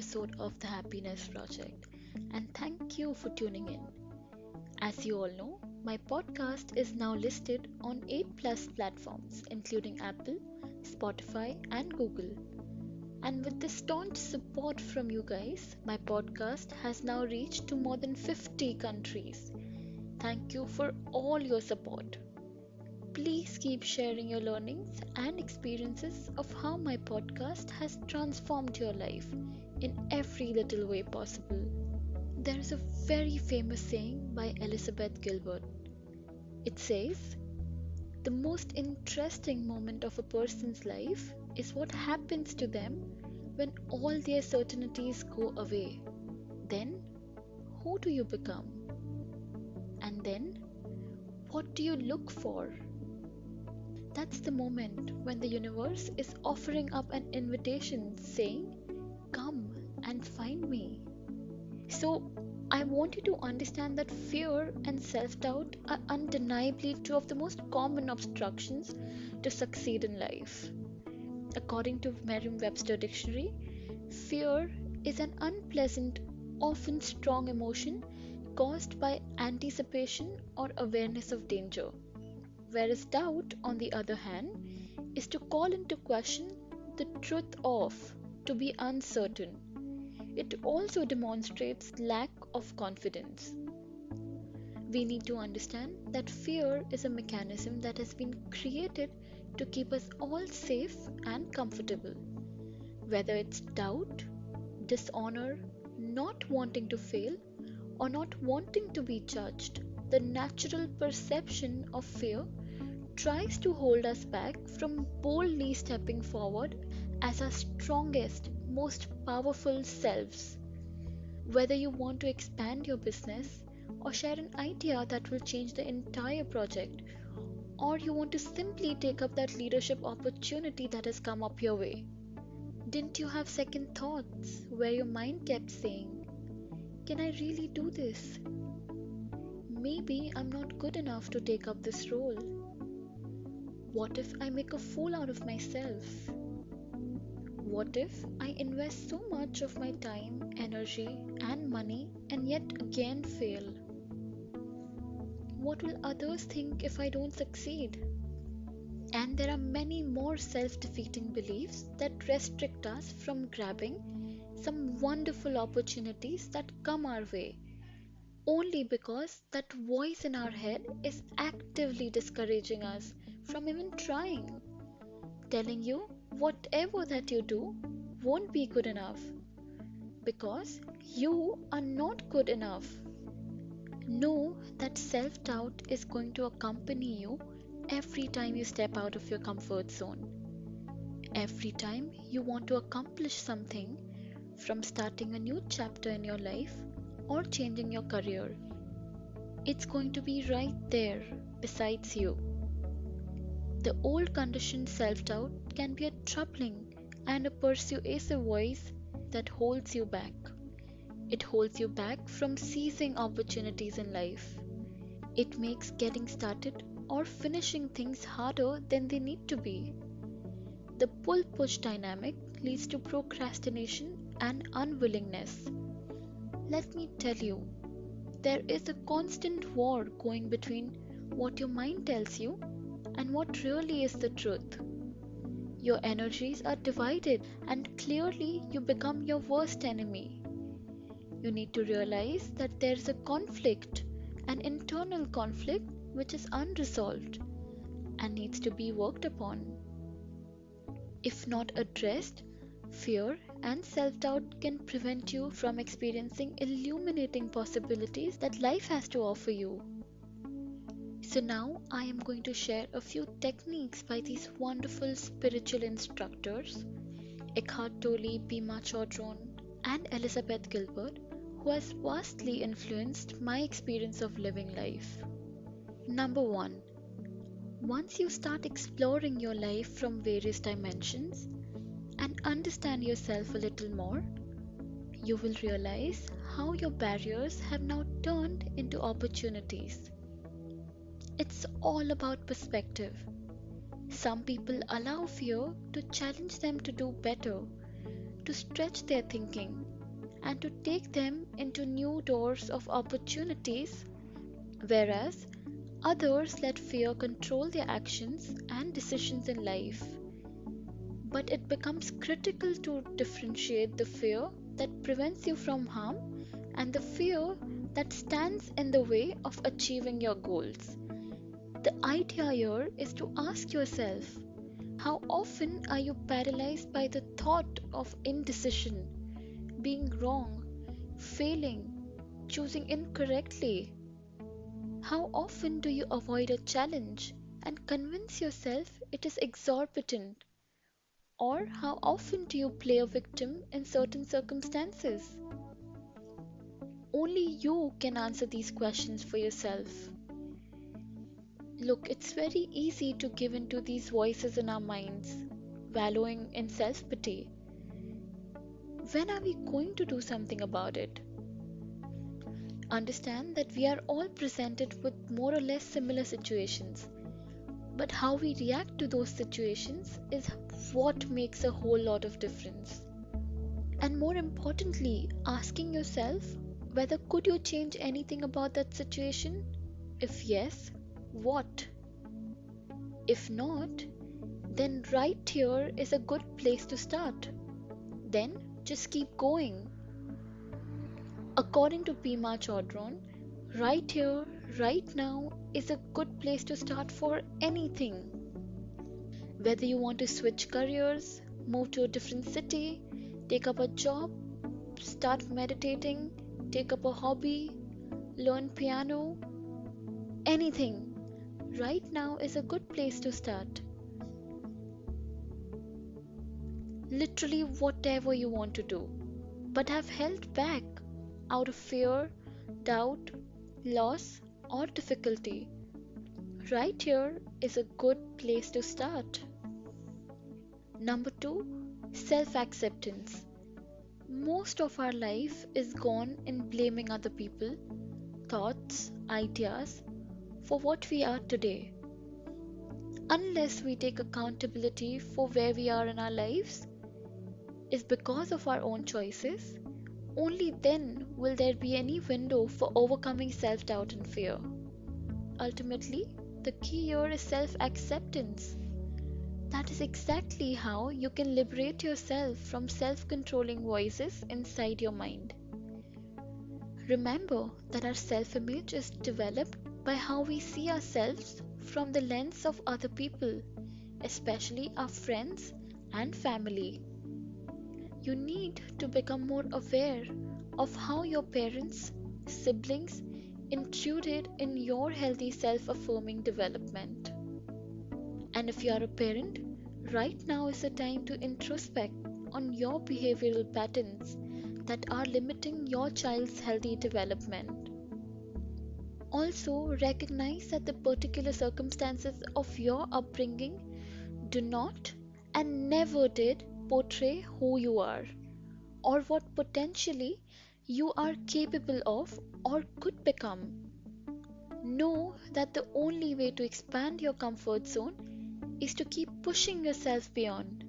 episode of the Happiness Project, and thank you for tuning in. As you all know, my podcast is now listed on 8 plus platforms, including Apple, Spotify, and Google. And with the staunch support from you guys, my podcast has now reached to more than 50 countries. Thank you for all your support. Please keep sharing your learnings and experiences of how my podcast has transformed your life in every little way possible. There is a very famous saying by Elizabeth Gilbert. It says, "The most interesting moment of a person's life is what happens to them when all their certainties go away. Then, who do you become? And then, what do you look for?" That's the moment when the universe is offering up an invitation saying, "Come and find me." So, I want you to understand that fear and self doubt are undeniably two of the most common obstructions to succeed in life. According to Merriam Webster dictionary, fear is an unpleasant, often strong emotion caused by anticipation or awareness of danger. Whereas doubt, on the other hand, is to call into question the truth of, to be uncertain. It also demonstrates lack of confidence. We need to understand that fear is a mechanism that has been created to keep us all safe and comfortable. Whether it's doubt, dishonour, not wanting to fail, or not wanting to be judged, the natural perception of fear tries to hold us back from boldly stepping forward as our strongest, most powerful selves. Whether you want to expand your business or share an idea that will change the entire project, or you want to simply take up that leadership opportunity that has come up your way. Didn't you have second thoughts where your mind kept saying, "Can I really do this? Maybe I'm not good enough to take up this role. What if I make a fool out of myself? What if I invest so much of my time, energy, and money and yet again fail? What will others think if I don't succeed?" And there are many more self defeating beliefs that restrict us from grabbing some wonderful opportunities that come our way, only because that voice in our head is actively discouraging us from even trying, telling you whatever that you do won't be good enough because you are not good enough. Know that self doubt is going to accompany you every time you step out of your comfort zone. Every time you want to accomplish something, from starting a new chapter in your life or changing your career, it's going to be right there besides you. The old conditioned self doubt can be a troubling and a persuasive voice that holds you back. It holds you back from seizing opportunities in life. It makes getting started or finishing things harder than they need to be. The pull push dynamic leads to procrastination and unwillingness. Let me tell you, there is a constant war going between what your mind tells you and what really is the truth. Your energies are divided, and clearly you become your worst enemy. You need to realize that there is a conflict, an internal conflict which is unresolved and needs to be worked upon. If not addressed, fear and self doubt can prevent you from experiencing illuminating possibilities that life has to offer you. So, now I am going to share a few techniques by these wonderful spiritual instructors, Eckhart Tolle, Pema Chodron, and Elizabeth Gilbert, who has vastly influenced my experience of living life. Number 1. Once you start exploring your life from various dimensions and understand yourself a little more, you will realize how your barriers have now turned into opportunities. It's all about perspective. Some people allow fear to challenge them to do better, to stretch their thinking and to take them into new doors of opportunities, whereas others let fear control their actions and decisions in life. But it becomes critical to differentiate the fear that prevents you from harm and the fear that stands in the way of achieving your goals. The idea here is to ask yourself, how often are you paralyzed by the thought of indecision, being wrong, failing, choosing incorrectly? How often do you avoid a challenge and convince yourself it is exorbitant? Or how often do you play a victim in certain circumstances? Only you can answer these questions for yourself. Look, it's very easy to give in to these voices in our minds, wallowing in self pity. When are we going to do something about it? Understand that we are all presented with more or less similar situations, but how we react to those situations is what makes a whole lot of difference. And more importantly, asking yourself whether could you change anything about that situation? If yes, what? If not, then right here is a good place to start. Then just keep going. According to Pima Chodron, right here, right now is a good place to start for anything. Whether you want to switch careers, move to a different city, take up a job, start meditating, take up a hobby, learn piano, anything, right now is a good place to start. Literally whatever you want to do, but have held back out of fear, doubt, loss, or difficulty. Right here is a good place to start. Number two, self acceptance. Most of our life is gone in blaming other people, thoughts, ideas for what we are today. Unless we take accountability for where we are in our lives, is because of our own choices, only then will there be any window for overcoming self doubt and fear. Ultimately, the key here is self acceptance. That is exactly how you can liberate yourself from self controlling voices inside your mind. Remember that our self image is developed by how we see ourselves from the lens of other people, especially our friends and family. You need to become more aware of how your parents, siblings intruded in your healthy self affirming development. And if you are a parent, right now is the time to introspect on your behavioral patterns that are limiting your child's healthy development. Also, recognize that the particular circumstances of your upbringing do not and never did portray who you are or what potentially you are capable of or could become. Know that the only way to expand your comfort zone is to keep pushing yourself beyond.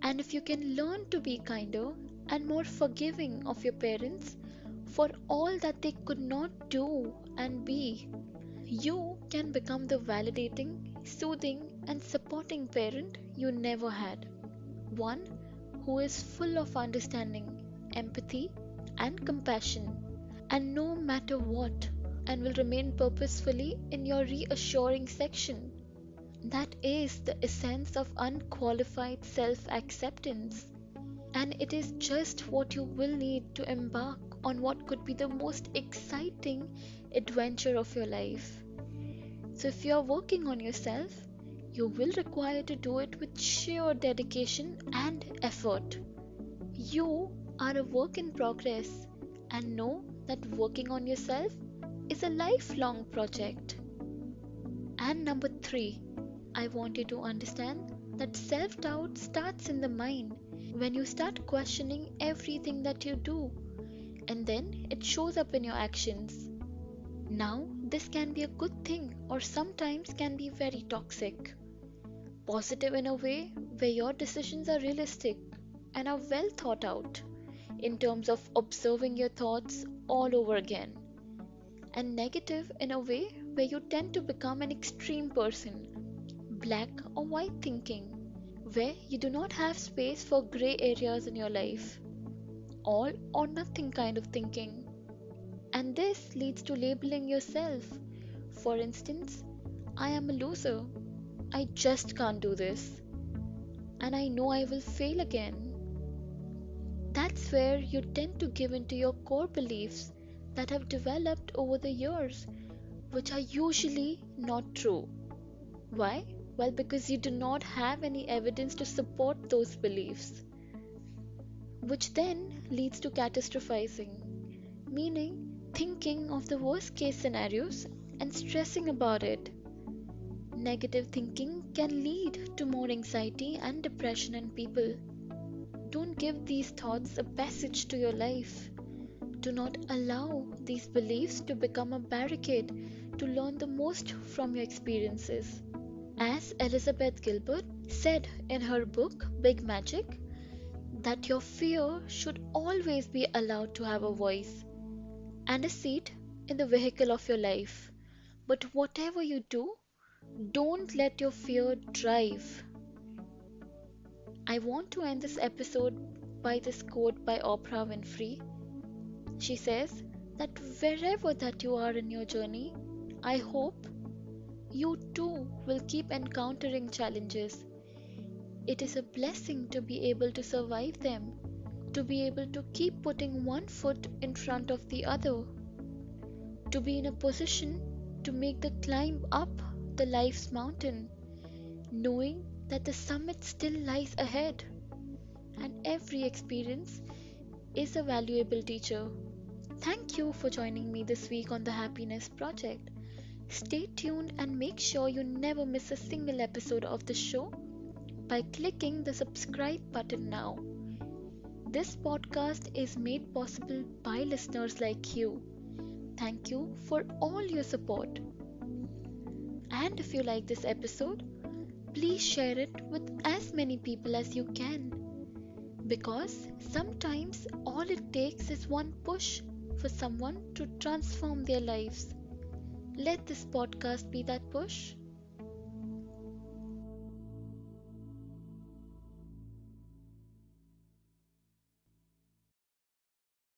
And if you can learn to be kinder and more forgiving of your parents for all that they could not do and be, you can become the validating, soothing, and supporting parent you never had. One who is full of understanding, empathy, and compassion, and no matter what, and will remain purposefully in your reassuring section. That is the essence of unqualified self acceptance, and it is just what you will need to embark on what could be the most exciting adventure of your life. So, if you are working on yourself, you will require to do it with sheer dedication and effort. You are a work in progress, and know that working on yourself is a lifelong project. And number three, I want you to understand that self doubt starts in the mind when you start questioning everything that you do, and then it shows up in your actions. Now, this can be a good thing or sometimes can be very toxic. Positive in a way where your decisions are realistic, and are well thought out in terms of observing your thoughts all over again, and negative in a way where you tend to become an extreme person, black or white thinking, where you do not have space for gray areas in your life, all or nothing kind of thinking. And this leads to labeling yourself. For instance, I am a loser, I just can't do this, and I know I will fail again. That's where you tend to give into your core beliefs that have developed over the years, which are usually not true. Why? Well, because you do not have any evidence to support those beliefs, which then leads to catastrophizing, meaning thinking of the worst case scenarios and stressing about it. Negative thinking can lead to more anxiety and depression in people. Don't give these thoughts a passage to your life. Do not allow these beliefs to become a barricade to learn the most from your experiences. As Elizabeth Gilbert said in her book Big Magic, that your fear should always be allowed to have a voice and a seat in the vehicle of your life. But whatever you do, don't let your fear drive. I want to end this episode by this quote by Oprah Winfrey. She says that wherever that you are in your journey, I hope you too will keep encountering challenges. It is a blessing to be able to survive them, to be able to keep putting one foot in front of the other, to be in a position to make the climb up the life's mountain, knowing that the summit still lies ahead, and every experience is a valuable teacher. Thank you for joining me this week on the Happiness Project. Stay tuned and make sure you never miss a single episode of the show by clicking the subscribe button now. This podcast is made possible by listeners like you. Thank you for all your support. And if you like this episode, please share it with as many people as you can. Because sometimes all it takes is one push for someone to transform their lives. Let this podcast be that push.